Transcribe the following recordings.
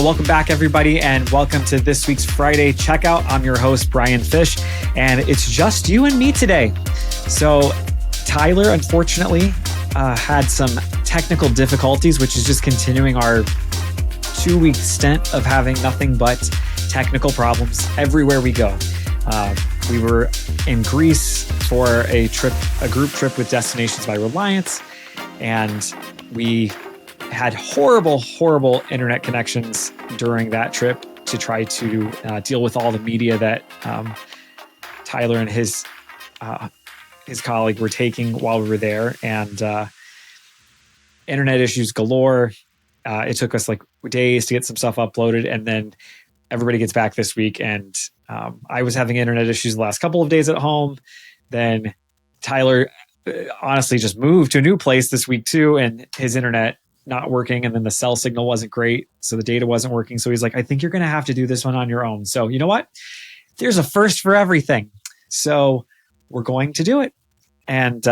Welcome back, everybody, and welcome to this week's Friday Checkout. I'm your host, Bryan Fish, and it's just you and me today. So Tyler, unfortunately, had some technical difficulties, which is just continuing our 2-week stint of having nothing but technical problems everywhere we go. We were in Greece for a group trip with Destinations by Reliance, and we had horrible internet connections during that trip to try to deal with all the media that Tyler and his colleague were taking while we were there, and internet issues galore. It took us like days to get some stuff uploaded, and then everybody gets back this week, and I was having internet issues the last couple of days at home. Then Tyler honestly just moved to a new place this week too, and his internet not working, and then the cell signal wasn't great, so the data wasn't working. So he's like, I think you're going to have to do this one on your own. So you know what? There's a first for everything. So we're going to do it. And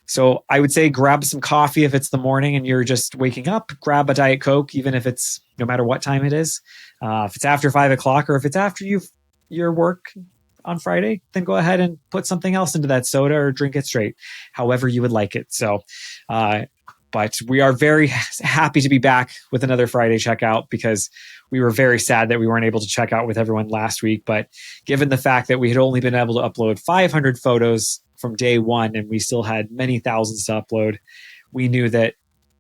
so I would say grab some coffee if it's the morning and you're just waking up. Grab a Diet Coke, even if it's no matter what time it is. If it's after 5 o'clock or if it's after your work on Friday, then go ahead and put something else into that soda or drink it straight, however you would like it. So, but we are very happy to be back with another Friday Checkout because we were very sad that we weren't able to check out with everyone last week. But given the fact that we had only been able to upload 500 photos from day one and we still had many thousands to upload, we knew that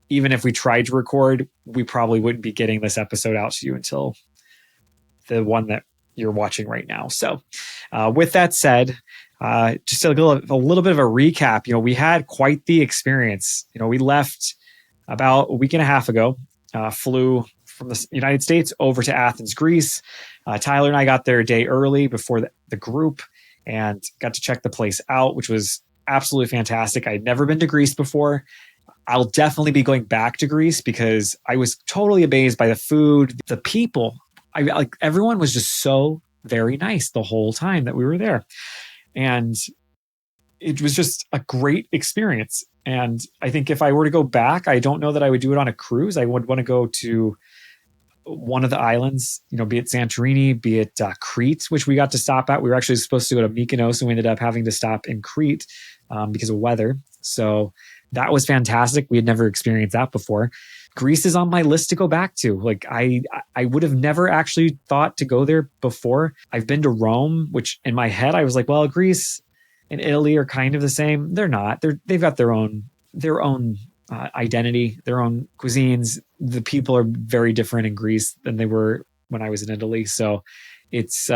even if we tried to record, we probably wouldn't be getting this episode out to you until the one that you're watching right now. So with that said, just a little bit of a recap. We had quite the experience. We left about a week and a half ago, flew from the United States over to Athens, Greece. Tyler and I got there a day early before the group and got to check the place out, which was absolutely fantastic. I'd never been to Greece before. I'll definitely be going back to Greece because I was totally amazed by the food, the people. Everyone was just so very nice the whole time that we were there. And it was just a great experience. And I think if I were to go back, I don't know that I would do it on a cruise. I would want to go to one of the islands, be it Santorini, be it Crete, which we got to stop at. We were actually supposed to go to Mykonos and we ended up having to stop in Crete because of weather. So that was fantastic. We had never experienced that before. Greece is on my list to go back to. I would have never actually thought to go there before. I've been to Rome, which in my head, I was like, well, Greece and Italy are kind of the same. They're not. They've got their own identity, their own cuisines. The people are very different in Greece than they were when I was in Italy. So it's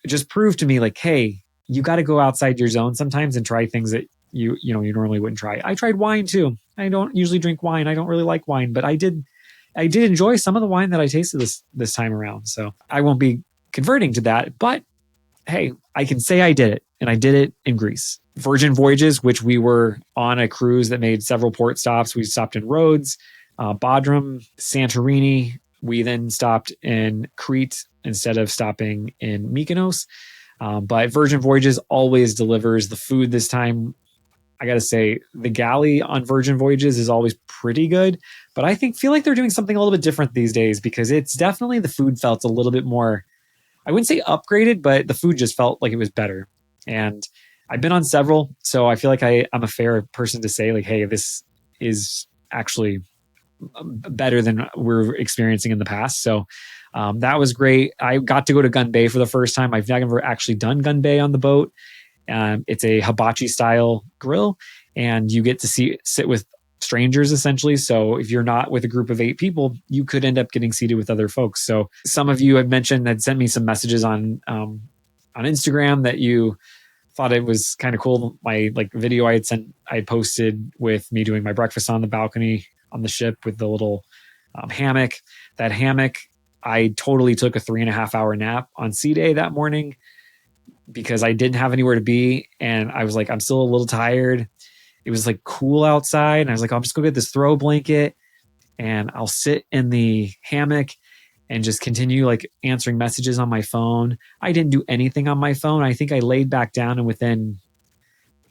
just proved to me like, hey, you got to go outside your zone sometimes and try things that you normally wouldn't try. I tried wine too. I don't usually drink wine. I don't really like wine, but I did enjoy some of the wine that I tasted this time around. So I won't be converting to that, but hey, I can say I did it, and I did it in Greece. Virgin Voyages, which we were on a cruise that made several port stops. We stopped in Rhodes, Bodrum, Santorini. We then stopped in Crete instead of stopping in Mykonos. But Virgin Voyages always delivers. The food this time, I got to say, the galley on Virgin Voyages is always pretty good, but I feel like they're doing something a little bit different these days because it's definitely, the food felt a little bit more, I wouldn't say upgraded, but the food just felt like it was better. And I've been on several, so I feel like I'm a fair person to say like, hey, this is actually better than we're experiencing in the past. So that was great. I got to go to Gunbae for the first time. I've never actually done Gunbae on the boat. It's a hibachi style grill, and you get to sit with strangers essentially. So if you're not with a group of 8 people, you could end up getting seated with other folks. So some of you had sent me some messages on Instagram that you thought it was kind of cool. My video I posted with me doing my breakfast on the balcony on the ship with the little hammock. That hammock, I totally took a 3.5 hour nap on sea day that morning because I didn't have anywhere to be. And I was like, I'm still a little tired. It was cool outside. And I was like, I'm just going to get this throw blanket and I'll sit in the hammock and just continue answering messages on my phone. I didn't do anything on my phone. I think I laid back down and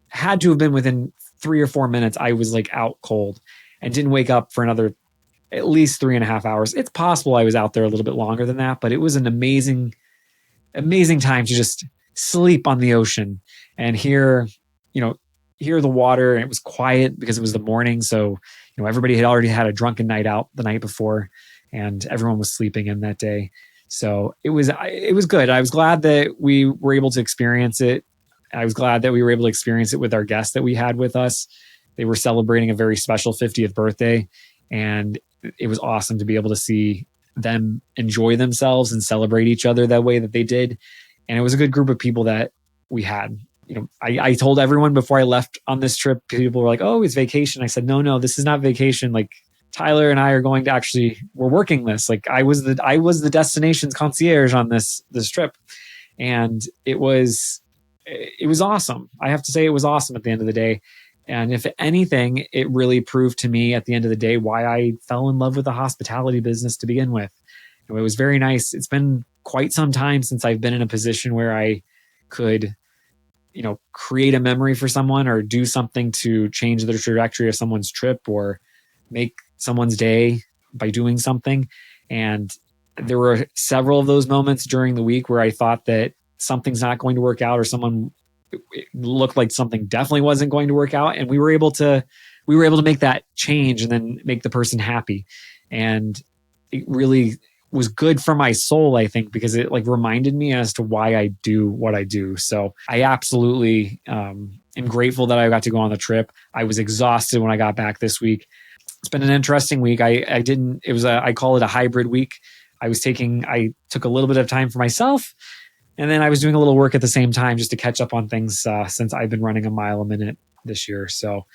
had to have been within 3 or 4 minutes, I was out cold and didn't wake up for another at least 3.5 hours. It's possible I was out there a little bit longer than that, but it was an amazing, amazing time to just sleep on the ocean and hear the water. And it was quiet because it was the morning. So, everybody had already had a drunken night out the night before and everyone was sleeping in that day. So it was good. I was glad that we were able to experience it. I was glad that we were able to experience it with our guests that we had with us. They were celebrating a very special 50th birthday, and it was awesome to be able to see them enjoy themselves and celebrate each other that way that they did. And it was a good group of people that we had. I told everyone before I left on this trip, people were like, "Oh, it's vacation." I said, no, this is not vacation. Like, Tyler and I are going to we're working this. Like, I was the destination's concierge on this trip. And it was awesome. I have to say it was awesome at the end of the day. And if anything, it really proved to me at the end of the day why I fell in love with the hospitality business to begin with. It was very nice. It's been quite some time since I've been in a position where I could, create a memory for someone or do something to change the trajectory of someone's trip or make someone's day by doing something. And there were several of those moments during the week where I thought that something's not going to work out, or it looked like something definitely wasn't going to work out. And we were able to make that change and then make the person happy. And it really was good for my soul, I think, because it reminded me as to why I do what I do. So I absolutely am grateful that I got to go on the trip. I was exhausted when I got back this week. It's been an interesting week. I call it a hybrid week. I took a little bit of time for myself, and then I was doing a little work at the same time just to catch up on things since I've been running a mile a minute this year. So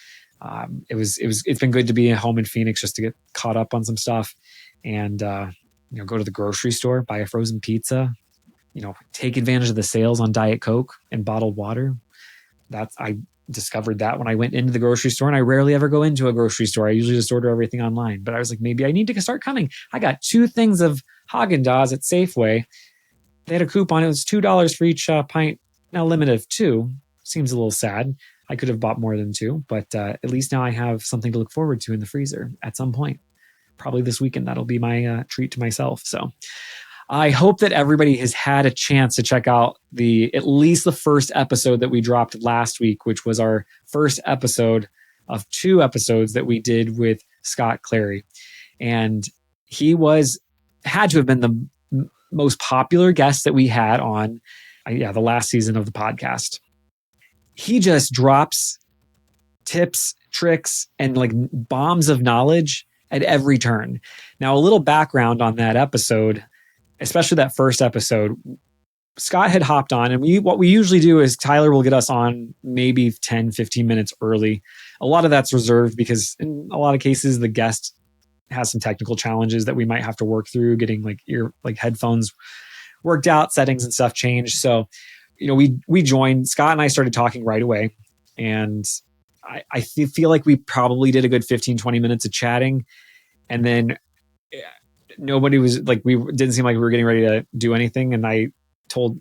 it's been good to be at home in Phoenix just to get caught up on some stuff and go to the grocery store, buy a frozen pizza, take advantage of the sales on Diet Coke and bottled water. I discovered that when I went into the grocery store, and I rarely ever go into a grocery store. I usually just order everything online, but I was like, maybe I need to start coming. I got 2 things of Haagen-Dazs at Safeway. They had a coupon. It was $2 for each pint. Now limited of 2. Seems a little sad. I could have bought more than 2, but at least now I have something to look forward to in the freezer at some point. Probably this weekend. That'll be my treat to myself. So I hope that everybody has had a chance to check out at least the first episode that we dropped last week, which was our first episode of 2 episodes that we did with Scott Clary. And he had to have been the most popular guest that we had on the last season of the podcast. He just drops tips, tricks, and bombs of knowledge at every turn. Now, a little background on that episode, especially that first episode. Scott had hopped on, and what we usually do is Tyler will get us on maybe 10, 15 minutes early. A lot of that's reserved because in a lot of cases, the guest has some technical challenges that we might have to work through, getting headphones worked out, settings and stuff changed. So, we joined. Scott and I started talking right away, and I feel like we probably did a good 15, 20 minutes of chatting. And then nobody was we didn't seem like we were getting ready to do anything. And I told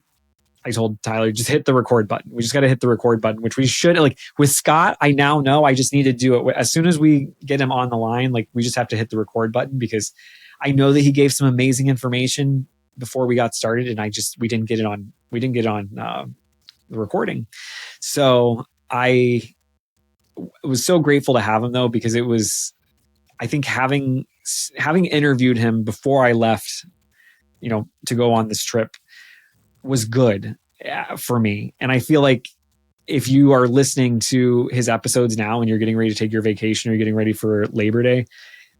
Tyler, just hit the record button. We just got to hit the record button, which we should. With Scott, I now know I just need to do it. As soon as we get him on the line, we just have to hit the record button, because I know that he gave some amazing information before we got started, and we didn't get it on the recording. So I was so grateful to have him, though, because it was, I think, having interviewed him before I left, to go on this trip was good for me. And I feel like if you are listening to his episodes now and you're getting ready to take your vacation or you're getting ready for Labor Day,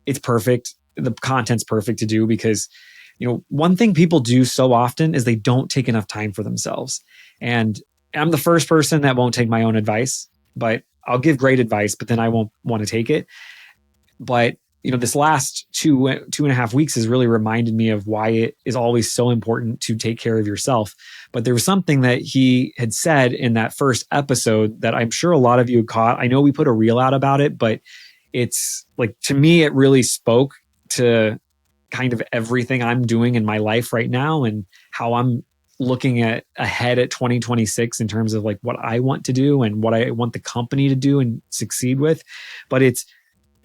it's perfect. The content's perfect to do, because, one thing people do so often is they don't take enough time for themselves. And I'm the first person that won't take my own advice, but I'll give great advice, but then I won't want to take it. But, this last 2.5 weeks has really reminded me of why it is always so important to take care of yourself. But there was something that he had said in that first episode that I'm sure a lot of you caught. I know we put a reel out about it, but it's to me, it really spoke to kind of everything I'm doing in my life right now and how I'm looking ahead at 2026 in terms of what I want to do and what I want the company to do and succeed with. But it's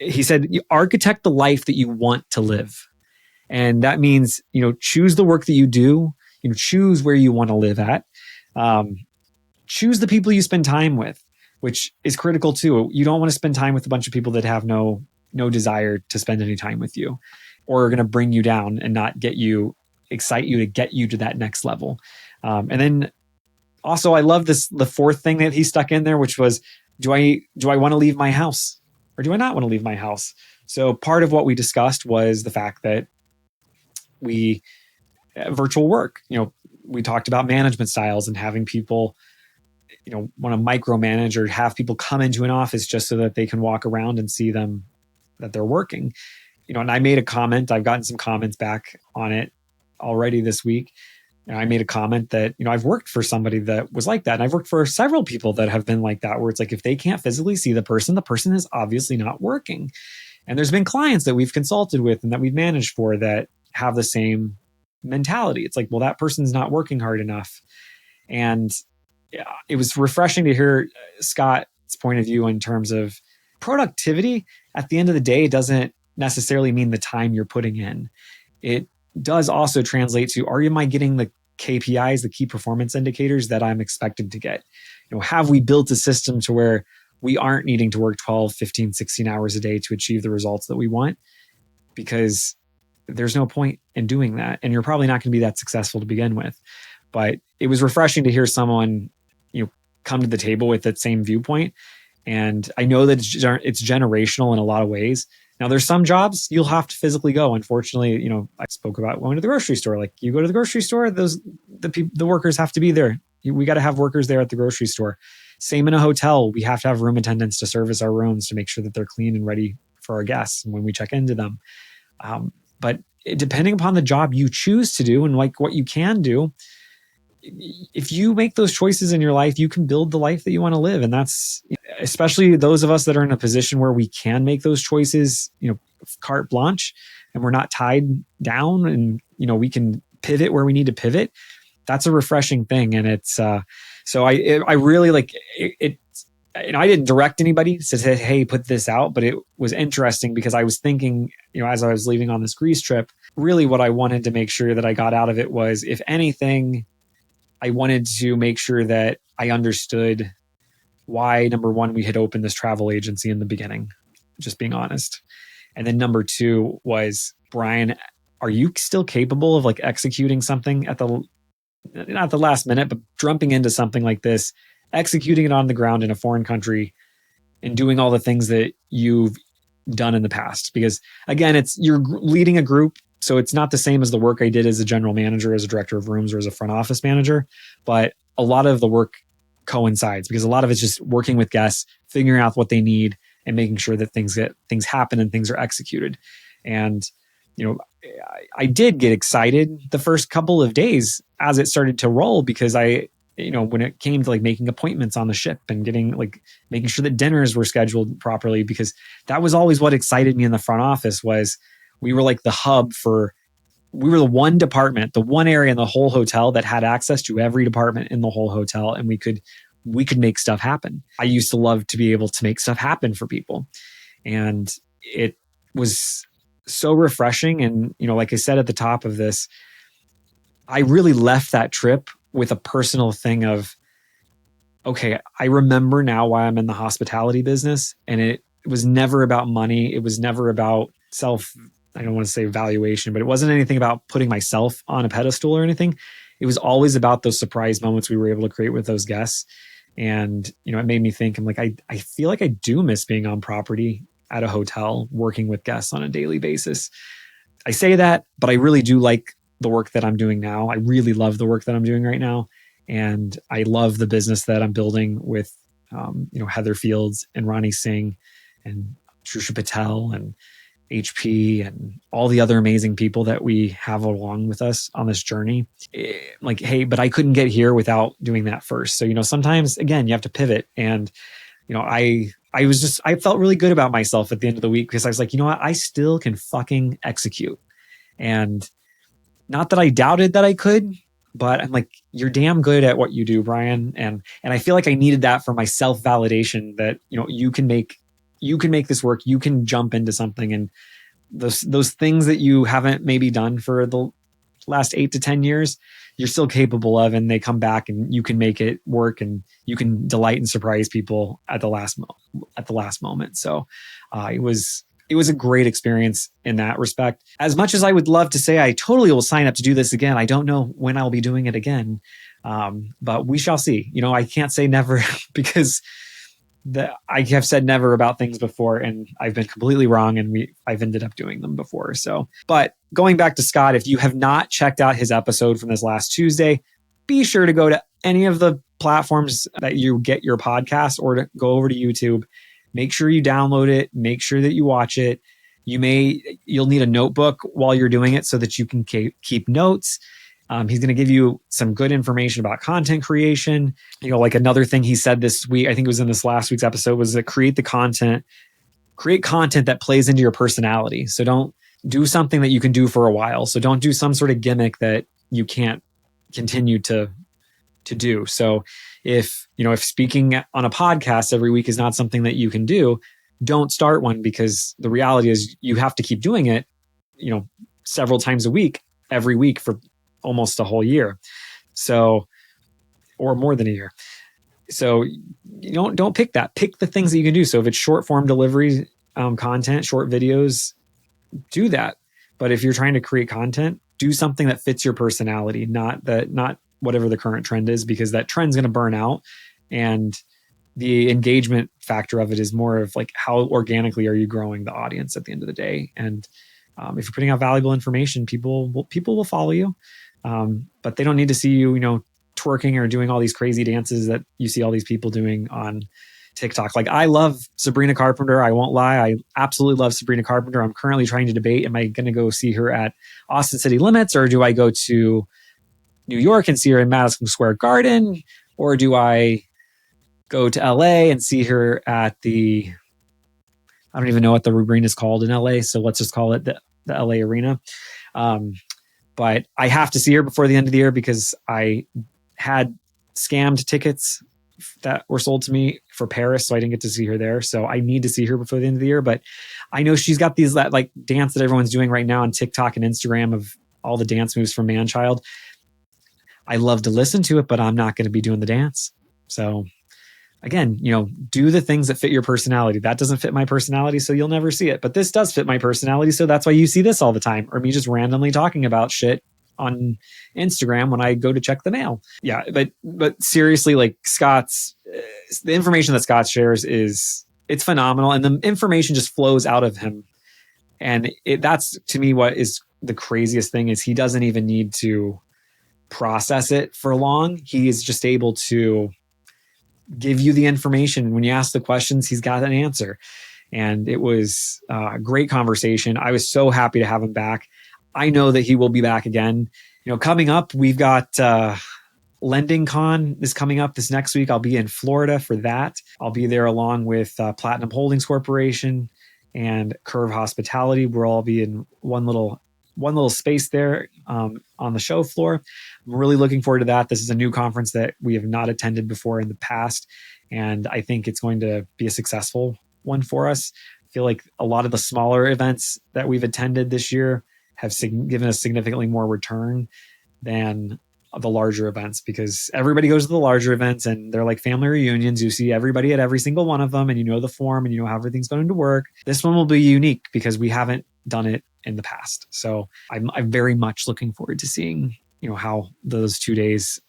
he said, you architect the life that you want to live. And that means, choose the work that you do, choose where you want to live at. Choose the people you spend time with, which is critical too. You don't want to spend time with a bunch of people that have no desire to spend any time with you, or are going to bring you down and not excite you to get you to that next level. And then also, I love the fourth thing that he stuck in there, which was, do I want to leave my house or do I not want to leave my house? So part of what we discussed was the fact that virtual work, we talked about management styles and having people, want to micromanage or have people come into an office just so that they can walk around and see them, that they're working. And I made a comment. I've gotten some comments back on it already this week. I made a comment that, I've worked for somebody that was like that. And I've worked for several people that have been like that, where it's like, if they can't physically see the person is obviously not working. And there's been clients that we've consulted with and that we've managed for that have the same mentality. It's like, well, that person's not working hard enough. And it was refreshing to hear Scott's point of view in terms of productivity. At the end of the day, it doesn't necessarily mean the time you're putting in. It does also translate to, am I getting the KPIs, the key performance indicators that I'm expected to get? Have we built a system to where we aren't needing to work 12, 15, 16 hours a day to achieve the results that we want? Because there's no point in doing that. And you're probably not going to be that successful to begin with. But it was refreshing to hear someone, come to the table with that same viewpoint. And I know that it's generational in a lot of ways. Now, there's some jobs you'll have to physically go. Unfortunately, I spoke about going to the grocery store. Like, you go to the grocery store, the workers have to be there. We got to have workers there at the grocery store. Same in a hotel. We have to have room attendants to service our rooms to make sure that they're clean and ready for our guests when we check into them. But depending upon the job you choose to do and like what you can do, if you make those choices in your life, you can build the life that you want to live. And that's especially those of us that are in a position where we can make those choices, carte blanche, and we're not tied down, and, we can pivot where we need to pivot. That's a refreshing thing. And it's, so I really like it. I didn't direct anybody to say, hey, put this out, but it was interesting because I was thinking, as I was leaving on this Greece trip, really what I wanted to make sure that I got out of it was, if anything, I wanted to make sure that I understood why, number one, we had opened this travel agency in the beginning, just being honest. And then number two was, Bryan, are you still capable of like executing something not the last minute, but jumping into something like this, executing it on the ground in a foreign country and doing all the things that you've done in the past? Because again, you're leading a group. So it's not the same as the work I did as a general manager, as a director of rooms, or as a front office manager. But a lot of the work coincides because a lot of it's just working with guests, figuring out what they need, and making sure that things happen and things are executed. And, I did get excited the first couple of days as it started to roll, because when it came to like making appointments on the ship and making sure that dinners were scheduled properly, because that was always what excited me in the front office. Was we were like the hub we were the one department, the one area in the whole hotel that had access to every department in the whole hotel. And we could make stuff happen. I used to love to be able to make stuff happen for people. And it was so refreshing. And, like I said at the top of this, I really left that trip with a personal thing of, okay, I remember now why I'm in the hospitality business. And it was never about money. It was never about I don't want to say valuation, but it wasn't anything about putting myself on a pedestal or anything. It was always about those surprise moments we were able to create with those guests. And, it made me think, I'm like, I feel like I do miss being on property at a hotel, working with guests on a daily basis. I say that, but I really do like the work that I'm doing now. I really love the work that I'm doing right now. And I love the business that I'm building with, Heather Fields and Ronnie Singh and Trusha Patel and HP and all the other amazing people that we have along with us on this journey. Like, hey, but I couldn't get here without doing that first. So, sometimes again, you have to pivot. And, I felt really good about myself at the end of the week, because I was like, what? I still can fucking execute. And not that I doubted that I could, but I'm like, you're damn good at what you do, Bryan. And I feel like I needed that for my self-validation that, you can make you can make this work. You can jump into something, and those things that you haven't maybe done for the last 8 to 10 years, you're still capable of, and they come back and you can make it work, and you can delight and surprise people at the last moment. So it was a great experience in that respect. As much as I would love to say I totally will sign up to do this again, I don't know when I'll be doing it again. But we shall see. I can't say never because I have said never about things before, and I've been completely wrong, and I've ended up doing them before. So, but going back to Scott, if you have not checked out his episode from this last Tuesday, be sure to go to any of the platforms that you get your podcast, or to go over to YouTube. Make sure you download it. Make sure that you watch it. You'll need a notebook while you're doing it so that you can keep notes. He's going to give you some good information about content creation. Like another thing he said this week, I think it was in this last week's episode, was that create content that plays into your personality. So don't do something that you can do for a while. So don't do some sort of gimmick that you can't continue to do. So if speaking on a podcast every week is not something that you can do, don't start one, because the reality is you have to keep doing it, several times a week, every week for almost a whole year. So, or more than a year. So don't pick that. Pick the things that you can do. So if it's short form delivery content, short videos, do that. But if you're trying to create content, do something that fits your personality, not whatever the current trend is, because that trend's going to burn out. And the engagement factor of it is more of like, how organically are you growing the audience at the end of the day? And if you're putting out valuable information, people will follow you. But they don't need to see you, twerking or doing all these crazy dances that you see all these people doing on TikTok. Like, I love Sabrina Carpenter. I won't lie. I absolutely love Sabrina Carpenter. I'm currently trying to debate, am I going to go see her at Austin City Limits, or do I go to New York and see her in Madison Square Garden? Or do I go to LA and see her at I don't even know what the arena is called in LA. So let's just call it the LA Arena. But I have to see her before the end of the year, because I had scammed tickets that were sold to me for Paris, so I didn't get to see her there. So I need to see her before the end of the year. But I know she's got these like dance that everyone's doing right now on TikTok and Instagram of all the dance moves from Man-Child. I love to listen to it, but I'm not going to be doing the dance. So again, do the things that fit your personality. That doesn't fit my personality, so you'll never see it. But this does fit my personality, so that's why you see this all the time, or me just randomly talking about shit on Instagram when I go to check the mail. Yeah, but seriously, like the information that Scott shares it's phenomenal, and the information just flows out of him. And that's, to me, what is the craziest thing, is he doesn't even need to process it for long. He is just able to give you the information. When you ask the questions, he's got an answer. And it was a great conversation. I was so happy to have him back. I know that he will be back again. Coming up, we've got Lending Con is coming up this next week. I'll be in Florida for that. I'll be there along with Platinum Holdings Corporation and Curve Hospitality. We'll all be in one little space there on the show floor. I'm really looking forward to that. This is a new conference that we have not attended before in the past, and I think it's going to be a successful one for us. I feel like a lot of the smaller events that we've attended this year have given us significantly more return than the larger events, because everybody goes to the larger events and they're like family reunions. You see everybody at every single one of them, and you know the form and you know how everything's going to work. This one will be unique because we haven't done it in the past. So I'm very much looking forward to seeing, how those 2 days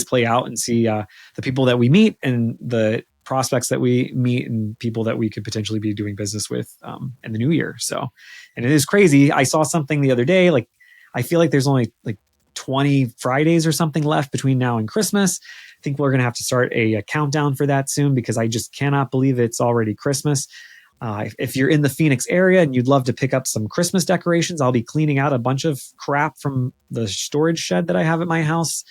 play out, and see the people that we meet and the prospects that we meet and people that we could potentially be doing business with in the new year. So, and it is crazy. I saw something the other day, like, I feel like there's only like 20 Fridays or something left between now and Christmas. I think we're going to have to start a countdown for that soon, because I just cannot believe it's already Christmas. If you're in the Phoenix area and you'd love to pick up some Christmas decorations, I'll be cleaning out a bunch of crap from the storage shed that I have at my house,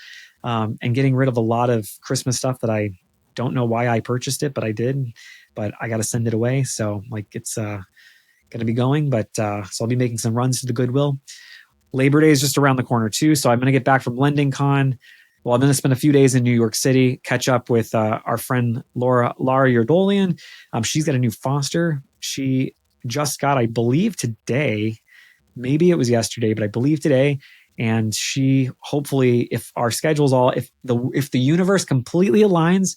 and getting rid of a lot of Christmas stuff that I don't know why I purchased it, but I did. But I got to send it away. So it's going to be going. But so I'll be making some runs to the Goodwill. Labor Day is just around the corner too. So I'm going to get back from Lending Con. Well, I'm going to spend a few days in New York City, catch up with our friend Lara Yerdolian. She's got a new foster. She just got, I believe today, maybe it was yesterday, but I believe today. And she hopefully, if our schedules if the universe completely aligns,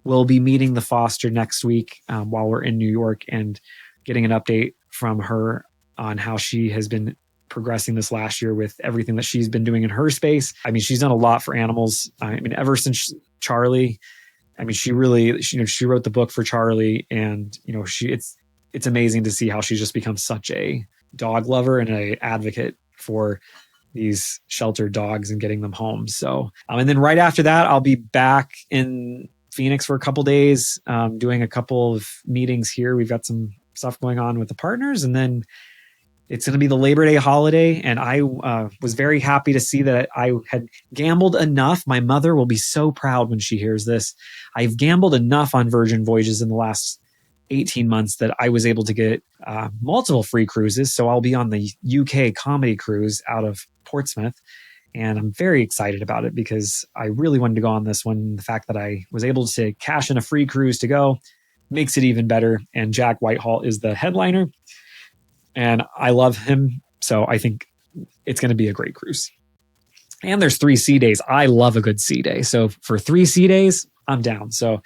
we'll be meeting the foster next week while we're in New York and getting an update from her on how she has been progressing this last year with everything that she's been doing in her space. I mean, she's done a lot for animals. I mean, ever since Charlie, I mean, she wrote the book for Charlie, and it's amazing to see how she's just become such a dog lover and an advocate for these sheltered dogs and getting them home. So, and then right after that, I'll be back in Phoenix for a couple days, doing a couple of meetings here. We've got some stuff going on with the partners, and then it's going to be the Labor Day holiday. And I was very happy to see that I had gambled enough. My mother will be so proud when she hears this. I've gambled enough on Virgin Voyages in the last 18 months that I was able to get multiple free cruises. So I'll be on the UK comedy cruise out of Portsmouth. And I'm very excited about it because I really wanted to go on this one. The fact that I was able to cash in a free cruise to go makes it even better. And Jack Whitehall is the headliner. And I love him. So I think it's going to be a great cruise. And there's 3 sea days. I love a good sea day. So for 3 sea days, I'm down. So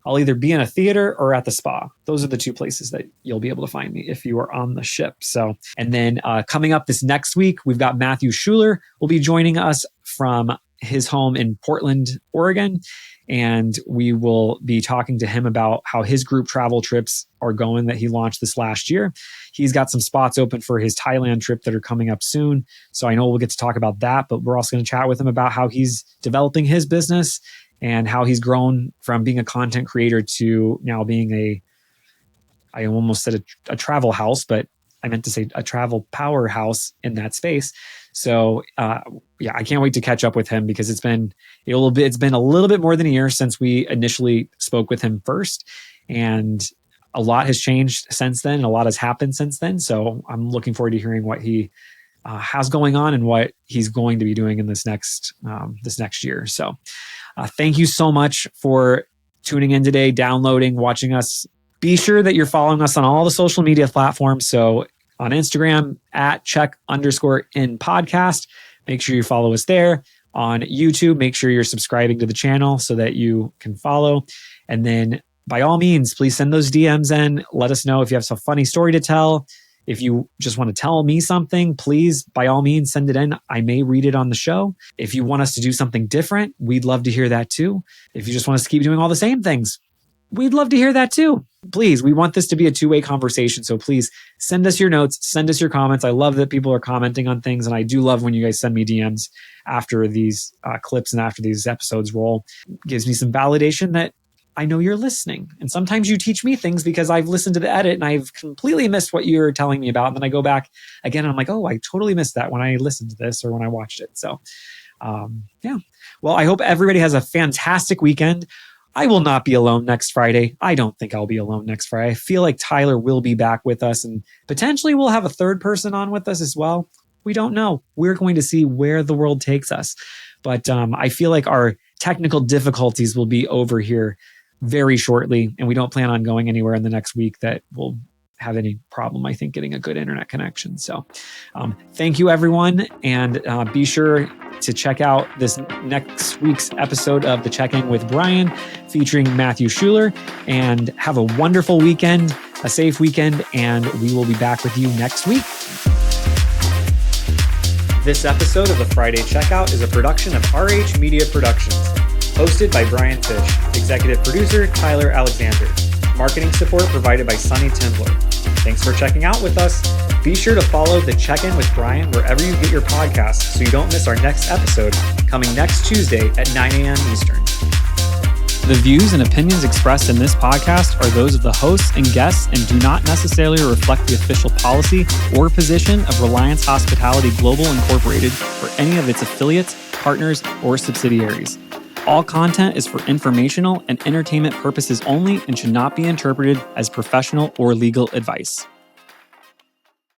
I'll either be in a theater or at the spa. Those are the 2 places that you'll be able to find me if you are on the ship. So, and then coming up this next week, we've got Matthew Schuler will be joining us from his home in Portland, Oregon. And we will be talking to him about how his group travel trips are going that he launched this last year. He's got some spots open for his Thailand trip that are coming up soon. So I know we'll get to talk about that, but we're also going to chat with him about how he's developing his business and how he's grown from being a content creator to now being I almost said a travel house, but I meant to say a travel powerhouse in that space. So yeah, I can't wait to catch up with him because it's been a little bit more than a year since we initially spoke with him first. And a lot has changed since then. And a lot has happened since then. So I'm looking forward to hearing what he has going on and what he's going to be doing in this next year. So thank you so much for tuning in today, downloading, watching us. Be sure that you're following us on all the social media platforms. So on Instagram at check_in podcast, make sure you follow us there. On YouTube, make sure you're subscribing to the channel so that you can follow. And then by all means, please send those DMs in. Let us know if you have some funny story to tell. If you just want to tell me something, please, by all means, send it in. I may read it on the show. If you want us to do something different, we'd love to hear that too. If you just want us to keep doing all the same things, we'd love to hear that too. Please, we want this to be a 2-way conversation. So please send us your notes, send us your comments. I love that people are commenting on things. And I do love when you guys send me DMs after these clips and after these episodes roll. It gives me some validation that I know you're listening. And sometimes you teach me things because I've listened to the edit and I've completely missed what you're telling me about. And then I go back again and I'm like, oh, I totally missed that when I listened to this or when I watched it. So yeah. Well, I hope everybody has a fantastic weekend. I will not be alone next Friday. I don't think I'll be alone next Friday. I feel like Tyler will be back with us and potentially we'll have a third person on with us as well. We don't know. We're going to see where the world takes us. But I feel like our technical difficulties will be over here very shortly, and we don't plan on going anywhere in the next week that will have any problem, I think, getting a good internet connection. So thank you, everyone. And be sure to check out this next week's episode of The Check-In with Bryan featuring Matthew Schuler. And have a wonderful weekend, a safe weekend, and we will be back with you next week. This episode of the Friday Checkout is a production of RH Media Productions, hosted by Bryan Fish, executive producer Tyler Alexander, marketing support provided by Sunny Tindler. Thanks for checking out with us. Be sure to follow The Check-In with Bryan wherever you get your podcasts so you don't miss our next episode coming next Tuesday at 9 a.m. Eastern. The views and opinions expressed in this podcast are those of the hosts and guests and do not necessarily reflect the official policy or position of Reliance Hospitality Global Incorporated or any of its affiliates, partners, or subsidiaries. All content is for informational and entertainment purposes only and should not be interpreted as professional or legal advice.